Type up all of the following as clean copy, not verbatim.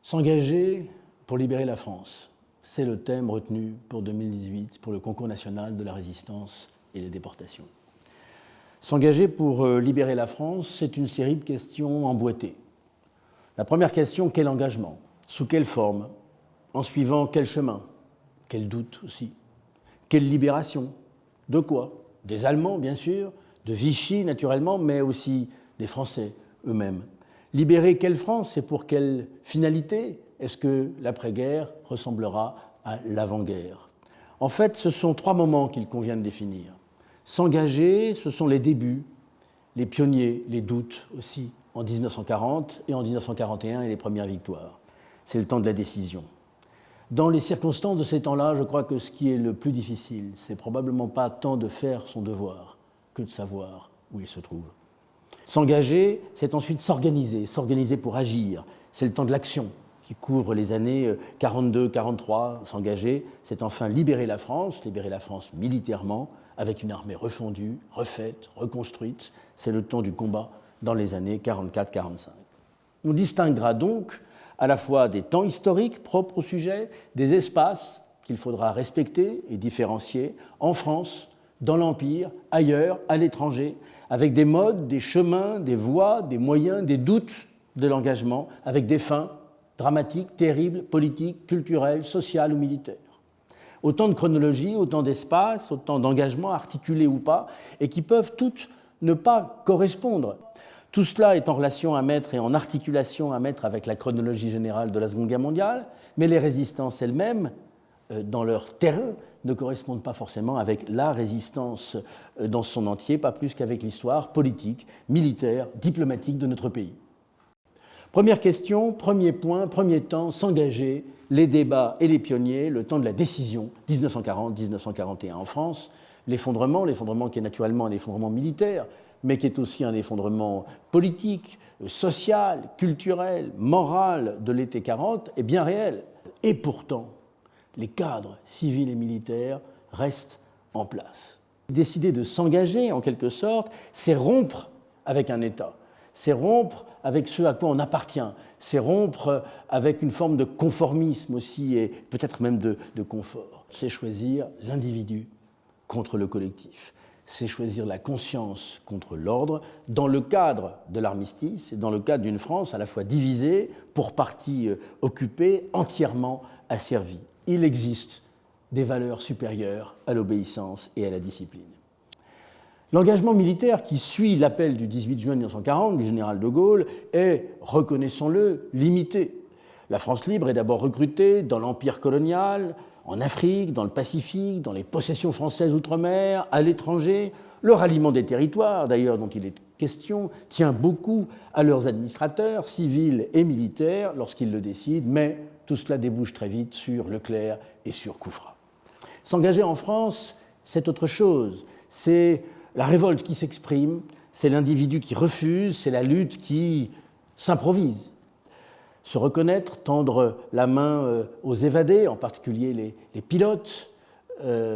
S'engager pour libérer la France, c'est le thème retenu pour 2018 pour le concours national de la résistance et les déportations. S'engager pour libérer la France, c'est une série de questions emboîtées. La première question, quel engagement? Sous quelle forme? En suivant quel chemin? Quel doute aussi? Quelle libération? De quoi? Des Allemands, bien sûr, de Vichy, naturellement, mais aussi des Français eux-mêmes. Libérer quelle France et pour quelle finalité? Est-ce que l'après-guerre ressemblera à l'avant-guerre? En fait, ce sont trois moments qu'il convient de définir. S'engager, ce sont les débuts, les pionniers, les doutes aussi, en 1940 et en 1941 et les premières victoires. C'est le temps de la décision. Dans les circonstances de ces temps-là, je crois que ce qui est le plus difficile, c'est probablement pas tant de faire son devoir que de savoir où il se trouve. S'engager, c'est ensuite s'organiser pour agir. C'est le temps de l'action qui couvre les années 42-43. S'engager, c'est enfin libérer la France militairement, avec une armée refondue, refaite, reconstruite. C'est le temps du combat dans les années 44-45. On distinguera donc à la fois des temps historiques propres au sujet, des espaces qu'il faudra respecter et différencier en France, dans l'Empire, ailleurs, à l'étranger, avec des modes, des chemins, des voies, des moyens, des doutes de l'engagement, avec des fins dramatiques, terribles, politiques, culturelles, sociales ou militaires. Autant de chronologies, autant d'espaces, autant d'engagements, articulés ou pas, et qui peuvent toutes ne pas correspondre. Tout cela est en relation à mettre et en articulation à mettre avec la chronologie générale de la Seconde Guerre mondiale, mais les résistances elles-mêmes, dans leur terrain, ne correspondent pas forcément avec la résistance dans son entier, pas plus qu'avec l'histoire politique, militaire, diplomatique de notre pays. Première question, premier point, premier temps, s'engager, les débats et les pionniers, le temps de la décision, 1940-1941 en France, l'effondrement qui est naturellement un effondrement militaire, mais qui est aussi un effondrement politique, social, culturel, moral de l'été 40, est bien réel. Et pourtant, les cadres civils et militaires restent en place. Décider de s'engager, en quelque sorte, c'est rompre avec un État, c'est rompre avec ce à quoi on appartient, c'est rompre avec une forme de conformisme aussi, et peut-être même de confort. C'est choisir l'individu contre le collectif. C'est choisir la conscience contre l'ordre dans le cadre de l'armistice et dans le cadre d'une France à la fois divisée, pour partie occupée, entièrement asservie. Il existe des valeurs supérieures à l'obéissance et à la discipline. L'engagement militaire qui suit l'appel du 18 juin 1940 du général de Gaulle est, reconnaissons-le, limité. La France libre est d'abord recrutée dans l'empire colonial, en Afrique, dans le Pacifique, dans les possessions françaises outre-mer, à l'étranger. Le ralliement des territoires, d'ailleurs, dont il est question, tient beaucoup à leurs administrateurs, civils et militaires, lorsqu'ils le décident, mais tout cela débouche très vite sur Leclerc et sur Couffrat. S'engager en France, c'est autre chose. C'est la révolte qui s'exprime, c'est l'individu qui refuse, c'est la lutte qui s'improvise. Se reconnaître, tendre la main aux évadés, en particulier les pilotes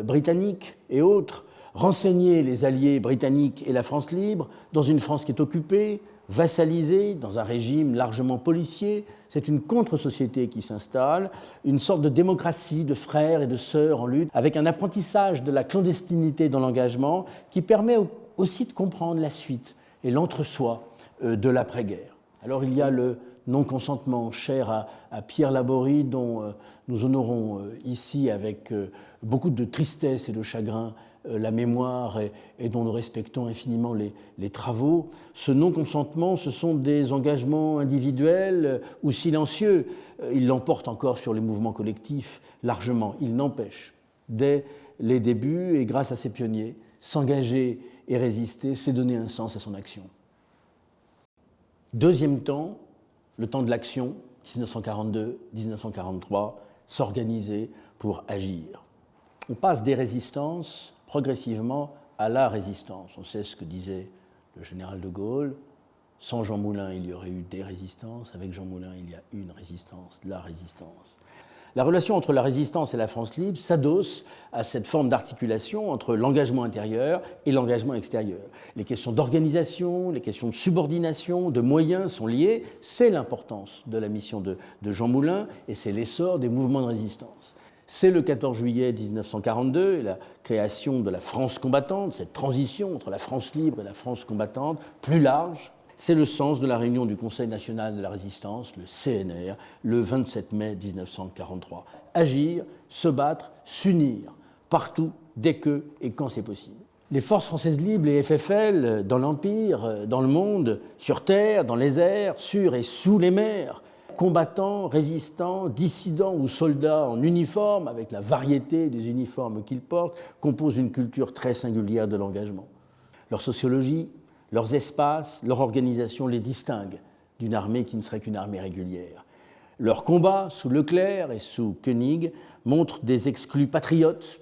britanniques et autres, renseigner les alliés britanniques et la France libre dans une France qui est occupée, vassalisée, dans un régime largement policier. C'est une contre-société qui s'installe, une sorte de démocratie de frères et de sœurs en lutte, avec un apprentissage de la clandestinité dans l'engagement qui permet aussi de comprendre la suite et l'entre-soi de l'après-guerre. Alors il y a le non-consentement, cher à Pierre Laborie, dont nous honorons ici avec beaucoup de tristesse et de chagrin la mémoire et dont nous respectons infiniment les travaux. Ce non-consentement, ce sont des engagements individuels ou silencieux. Il l'emporte encore sur les mouvements collectifs largement. Il n'empêche, dès les débuts et grâce à ses pionniers, s'engager et résister, c'est donner un sens à son action. Deuxième temps, le temps de l'action, 1942-1943, s'organiser pour agir. On passe des résistances progressivement à la résistance. On sait ce que disait le général de Gaulle. Sans Jean Moulin, il y aurait eu des résistances. Avec Jean Moulin, il y a une résistance, la résistance. La relation entre la résistance et la France libre s'adosse à cette forme d'articulation entre l'engagement intérieur et l'engagement extérieur. Les questions d'organisation, les questions de subordination, de moyens sont liées. C'est l'importance de la mission de Jean Moulin et c'est l'essor des mouvements de résistance. C'est le 14 juillet 1942 et la création de la France combattante, cette transition entre la France libre et la France combattante, plus large. C'est le sens de la réunion du Conseil national de la résistance, le CNR, le 27 mai 1943. Agir, se battre, s'unir, partout, dès que et quand c'est possible. Les forces françaises libres, les FFL, dans l'Empire, dans le monde, sur terre, dans les airs, sur et sous les mers, combattants, résistants, dissidents ou soldats en uniforme, avec la variété des uniformes qu'ils portent, composent une culture très singulière de l'engagement. Leur sociologie, leurs espaces, leur organisation les distinguent d'une armée qui ne serait qu'une armée régulière. Leurs combats, sous Leclerc et sous Koenig, montrent des exclus patriotes,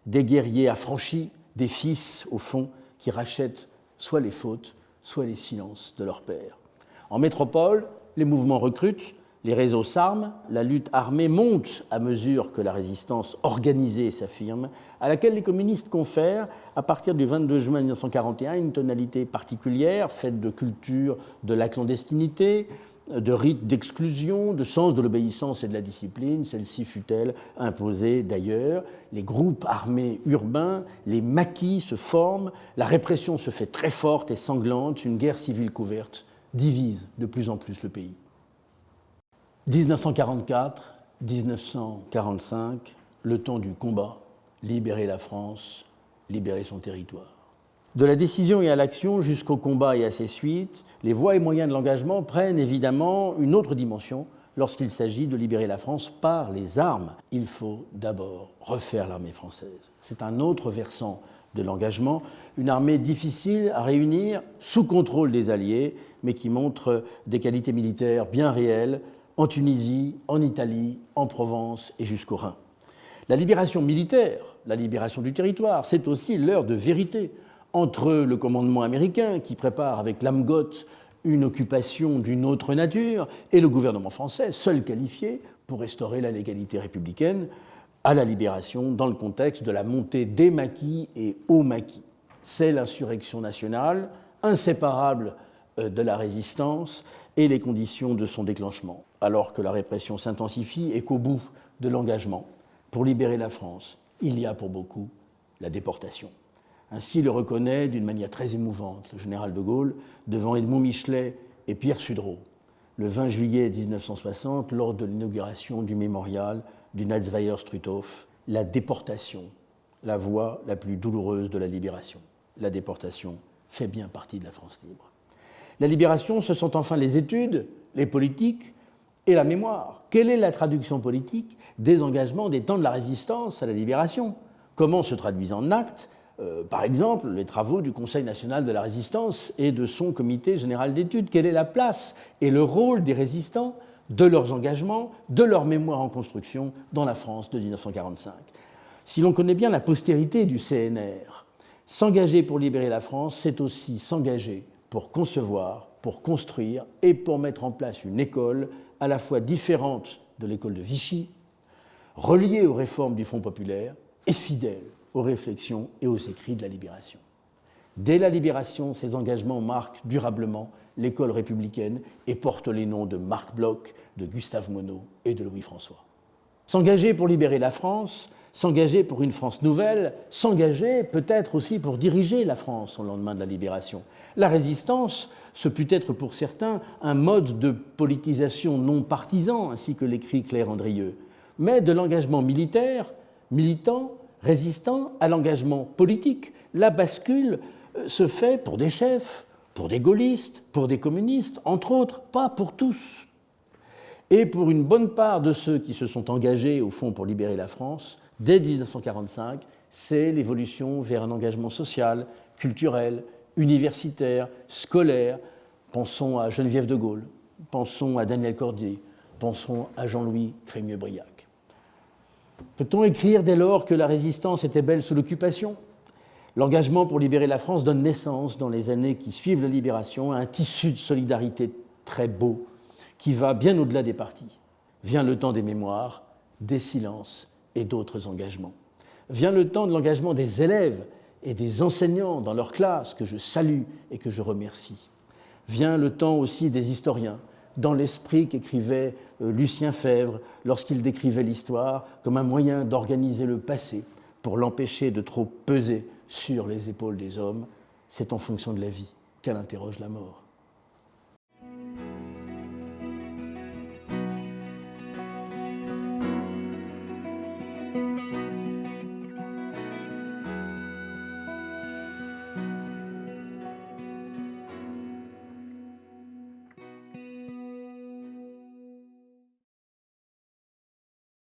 des guerriers affranchis, des fils, au fond, qui rachètent soit les fautes, soit les silences de leurs pères. En métropole, les mouvements recrutent, les réseaux s'arment, la lutte armée monte à mesure que la résistance organisée s'affirme, à laquelle les communistes confèrent, à partir du 22 juin 1941, une tonalité particulière, faite de culture de la clandestinité, de rites d'exclusion, de sens de l'obéissance et de la discipline. Celle-ci fut-elle imposée d'ailleurs. Les groupes armés urbains, les maquis se forment, la répression se fait très forte et sanglante, une guerre civile couverte divise de plus en plus le pays. 1944, 1945, le temps du combat, libérer la France, libérer son territoire. De la décision et à l'action jusqu'au combat et à ses suites, les voies et moyens de l'engagement prennent évidemment une autre dimension lorsqu'il s'agit de libérer la France par les armes. Il faut d'abord refaire l'armée française. C'est un autre versant de l'engagement, une armée difficile à réunir sous contrôle des Alliés, mais qui montre des qualités militaires bien réelles, en Tunisie, en Italie, en Provence et jusqu'au Rhin. La libération militaire, la libération du territoire, c'est aussi l'heure de vérité entre le commandement américain qui prépare avec l'AMGOT une occupation d'une autre nature et le gouvernement français, seul qualifié pour restaurer la légalité républicaine à la libération dans le contexte de la montée des maquis et aux maquis. C'est l'insurrection nationale, inséparable de la résistance et les conditions de son déclenchement, alors que la répression s'intensifie et qu'au bout de l'engagement pour libérer la France, il y a pour beaucoup la déportation. Ainsi le reconnaît d'une manière très émouvante le général de Gaulle devant Edmond Michelet et Pierre Sudreau le 20 juillet 1960 lors de l'inauguration du mémorial du Natzweiler-Struthof, la déportation, la voie la plus douloureuse de la libération. La déportation fait bien partie de la France libre. La libération, ce sont enfin les études, les politiques et la mémoire. Quelle est la traduction politique des engagements des temps de la résistance à la libération? Comment se traduisent en actes, par exemple, les travaux du Conseil national de la résistance et de son comité général d'études? Quelle est la place et le rôle des résistants, de leurs engagements, de leur mémoire en construction dans la France de 1945? Si l'on connaît bien la postérité du CNR, s'engager pour libérer la France, c'est aussi s'engager pour concevoir, pour construire et pour mettre en place une école à la fois différente de l'école de Vichy, reliée aux réformes du Front populaire et fidèle aux réflexions et aux écrits de la Libération. Dès la Libération, ces engagements marquent durablement l'école républicaine et portent les noms de Marc Bloch, de Gustave Monod et de Louis-François. S'engager pour libérer la France, s'engager pour une France nouvelle, s'engager peut-être aussi pour diriger la France au lendemain de la Libération. La résistance, ce put être pour certains un mode de politisation non partisan, ainsi que l'écrit Claire Andrieux, mais de l'engagement militaire, militant, résistant à l'engagement politique. La bascule se fait pour des chefs, pour des gaullistes, pour des communistes, entre autres, pas pour tous. Et pour une bonne part de ceux qui se sont engagés, au fond, pour libérer la France, dès 1945, c'est l'évolution vers un engagement social, culturel, universitaire, scolaire. Pensons à Geneviève de Gaulle, pensons à Daniel Cordier, pensons à Jean-Louis Crémieux-Briac. Peut-on écrire dès lors que la résistance était belle sous l'occupation? L'engagement pour libérer la France donne naissance, dans les années qui suivent la libération, à un tissu de solidarité très beau, qui va bien au-delà des partis. Vient le temps des mémoires, des silences et d'autres engagements. Vient le temps de l'engagement des élèves et des enseignants dans leur classe, que je salue et que je remercie. Vient le temps aussi des historiens, dans l'esprit qu'écrivait Lucien Febvre lorsqu'il décrivait l'histoire comme un moyen d'organiser le passé pour l'empêcher de trop peser sur les épaules des hommes. C'est en fonction de la vie qu'elle interroge la mort.